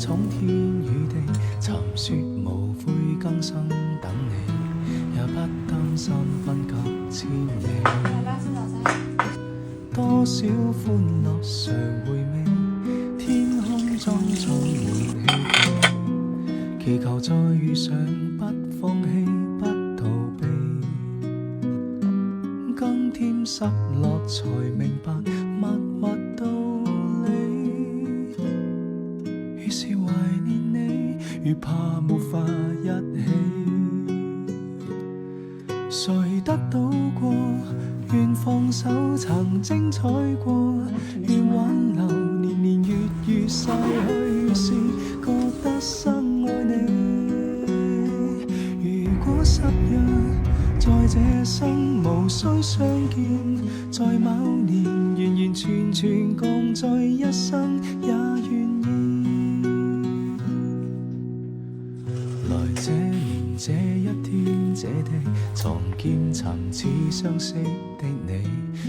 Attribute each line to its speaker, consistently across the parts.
Speaker 1: 闖天與地，尋說無悔更生等你，也不擔心分隔千里。多少歡樂常回味，天空中充滿希冀，祈求再遇上不放棄不逃避。今天失落才明白默默道理，越是懷念你，越怕沒法一起。誰得到過，願放手曾精彩過，願挽留年年月月逝去時，覺得深愛你。如果失約，在這生無需相見，在某年完完全全共聚一生也願意。來這年這一天這地，重見曾似相識的你，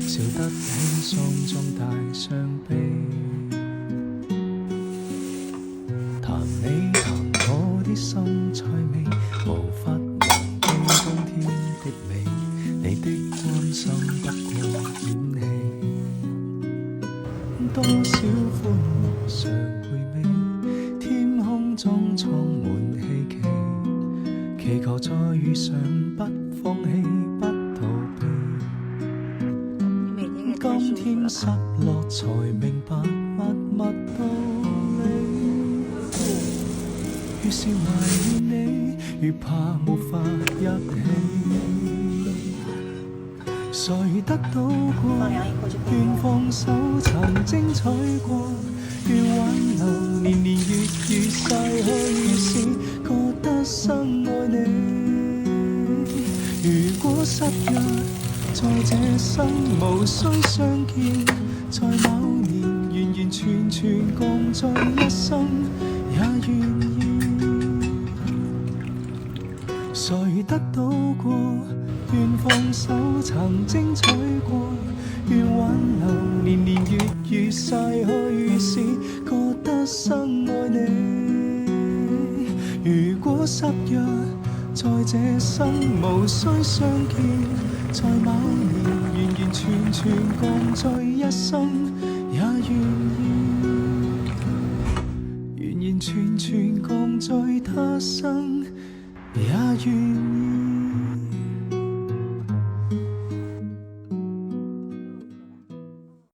Speaker 1: 笑得輕鬆中帶傷悲。談你談我的心趣味，無法忘記冬天的美，你的關心不過演戲。多少歡樂常回味，天空中充滿希冀，祈求再遇上不放棄不逃避。今天失落才明白默默道理，越是懷念你，越怕沒法一起。誰得到過，願放手曾精彩過，願挽留年年月月逝去時，覺得深愛你。如果失約，在這生無需相見，在某年完完全全共聚一生也願意。誰得到過，願放手曾精彩過，願挽留年年月月逝去時，覺得深愛你。如果失約，在這生無需相見，在某年完完全全共聚一生也願意，完完全全共聚他生也願意。